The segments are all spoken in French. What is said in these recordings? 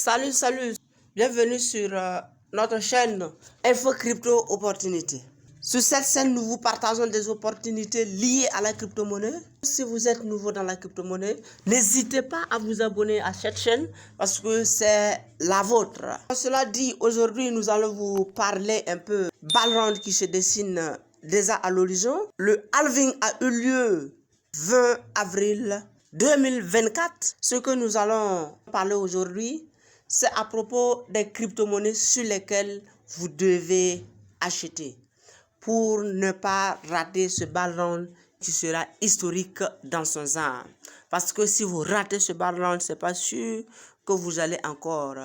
Salut, bienvenue sur notre chaîne Info Crypto Opportunité. Sur cette chaîne, nous vous partageons des opportunités liées à la crypto-monnaie. Si vous êtes nouveau dans la crypto-monnaie, n'hésitez pas à vous abonner à cette chaîne parce que c'est la vôtre. Cela dit, aujourd'hui, nous allons vous parler un peu bull run qui se dessine déjà à l'horizon. Le halving a eu lieu 20 avril 2024. Ce que nous allons parler aujourd'hui, c'est à propos des crypto-monnaies sur lesquelles vous devez acheter pour ne pas rater ce bull run qui sera historique dans son genre. Parce que si vous ratez ce bull run, c'est pas sûr que vous allez encore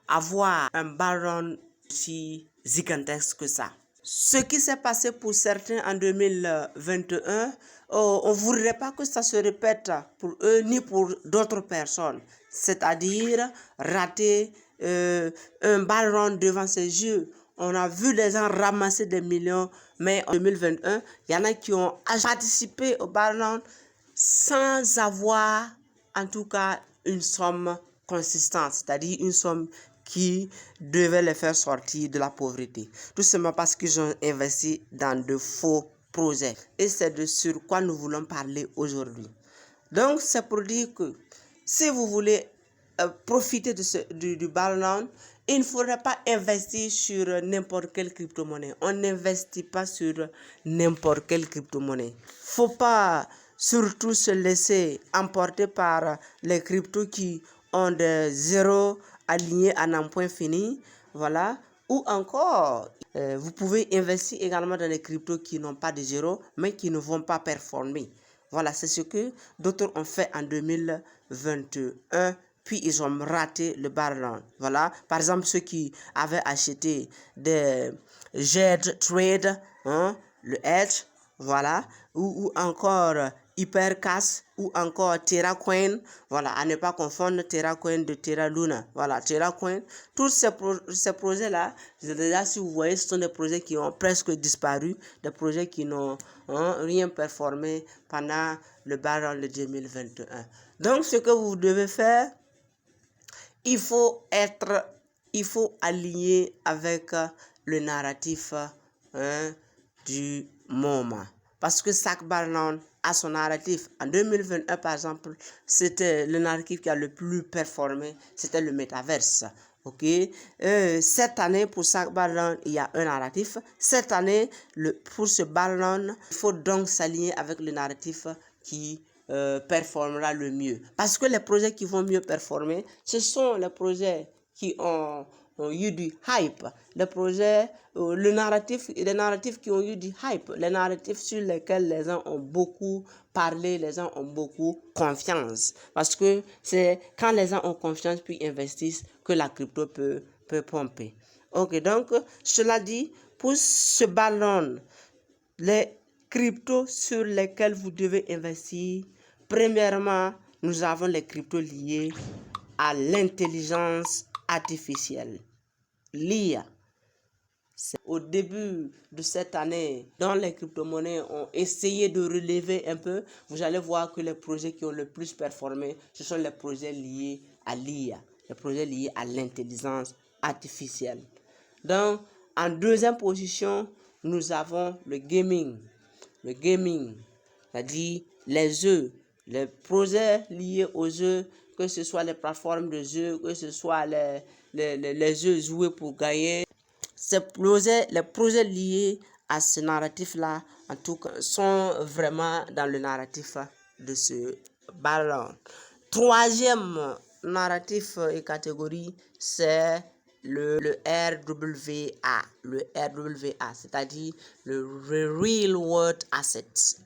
avoir un bull run si gigantesque que ça. Ce qui s'est passé pour certains en 2021, on ne voudrait pas que ça se répète pour eux ni pour d'autres personnes. C'est-à-dire rater un bull run devant ses yeux. On a vu des gens ramasser des millions, mais en 2021, il y en a qui ont participé au bull run sans avoir, en tout cas, une somme consistante, c'est-à-dire une somme qui devait les faire sortir de la pauvreté. Tout simplement parce qu'ils ont investi dans de faux projets. Et c'est de sur quoi nous voulons parler aujourd'hui. Donc, c'est pour dire que si vous voulez profiter de du bull run, il ne faudrait pas investir sur n'importe quelle crypto-monnaie. On n'investit pas sur n'importe quelle crypto-monnaie. Il ne faut pas surtout se laisser emporter par les cryptos qui ont des zéros alignés à un point fini. Voilà. Ou encore, vous pouvez investir également dans les cryptos qui n'ont pas de zéro, mais qui ne vont pas performer. Voilà, c'est ce que d'autres ont fait en 2021, puis ils ont raté le bull run. Voilà, par exemple, ceux qui avaient acheté des Jet Trade, le Edge, voilà, ou encore Hypercash, ou encore TerraCoin, voilà, à ne pas confondre TerraCoin de Terra Luna, voilà, TerraCoin, tous ces projets-là, déjà si vous voyez, ce sont des projets qui ont presque disparu, des projets qui n'ont rien performé pendant le bull run de 2021. Donc, ce que vous devez faire, il faut aligner avec le narratif du moment. Parce que chaque bull run a son narratif. En 2021, par exemple, c'était le narratif qui a le plus performé, c'était le métaverse. Ok, cette année, pour chaque bull run, il y a un narratif. Cette année, pour ce bull run, il faut donc s'aligner avec le narratif qui performera le mieux. Parce que les projets qui vont mieux performer, ce sont les projets qui ont eu du hype, les projets, les narratifs qui ont eu du hype, les narratifs sur lesquels les gens ont beaucoup parlé, les gens ont beaucoup confiance. Parce que c'est quand les gens ont confiance puis investissent que la crypto peut pomper. Ok, donc, cela dit, pour ce bull run, les cryptos sur lesquels vous devez investir, premièrement, nous avons les cryptos liés à l'intelligence artificielle, l'IA. Au début de cette année, dont les crypto-monnaies ont essayé de relever un peu, vous allez voir que les projets qui ont le plus performé, ce sont les projets liés à l'IA, les projets liés à l'intelligence artificielle. Donc, en deuxième position, nous avons le gaming. Le gaming, c'est-à-dire les jeux, les projets liés aux jeux, que ce soit les plateformes de jeux, que ce soit les jeux joués pour gagner. Les projets liés à ce narratif-là, en tout cas, sont vraiment dans le narratif de ce bull run. Troisième narratif et catégorie, c'est le RWA, c'est-à-dire le Real World Assets,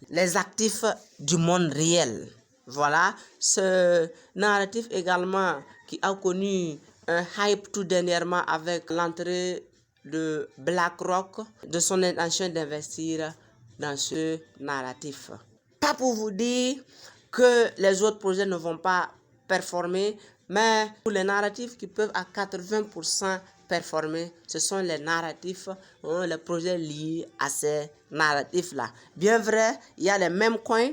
les actifs du monde réel. Voilà, ce narratif également qui a connu un hype tout dernièrement avec l'entrée de BlackRock, de son intention d'investir dans ce narratif. Pas pour vous dire que les autres projets ne vont pas performer, mais pour les narratifs qui peuvent à 80% performer, ce sont les narratifs, les projets liés à ces narratifs-là. Bien vrai, il y a les mêmes coins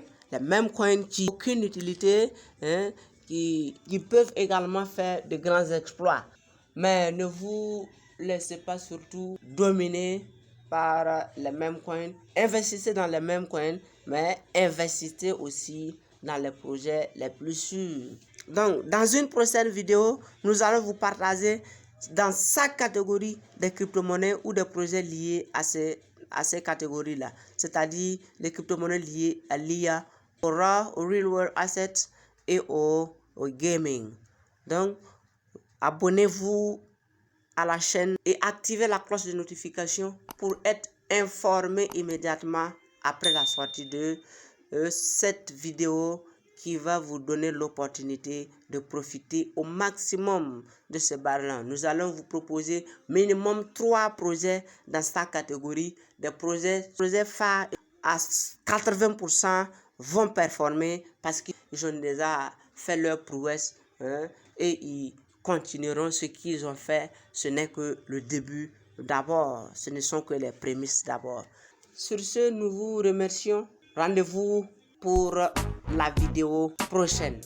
qui n'ont aucune utilité, qui peuvent également faire de grands exploits. Mais ne vous laissez pas surtout dominer par les mêmes coins. Investissez dans les mêmes coins, mais investissez aussi dans les projets les plus sûrs. Donc, dans une prochaine vidéo, nous allons vous partager dans chaque catégorie des crypto-monnaies ou des projets liés à ces catégories-là. C'est-à-dire les crypto-monnaies liées à l'IA, au RAW, au Real World Assets et au gaming. Donc, abonnez-vous à la chaîne et activez la cloche de notification pour être informé immédiatement après la sortie de cette vidéo qui va vous donner l'opportunité de profiter au maximum de ce bar-là. Nous allons vous proposer minimum 3 projets dans cette catégorie. Des projets phares à 80% vont performer parce qu'ils ont déjà fait leur prouesse et ils continueront ce qu'ils ont fait. Ce n'est que le début d'abord. Ce ne sont que les prémices d'abord. Sur ce, nous vous remercions. Rendez-vous pour la vidéo prochaine.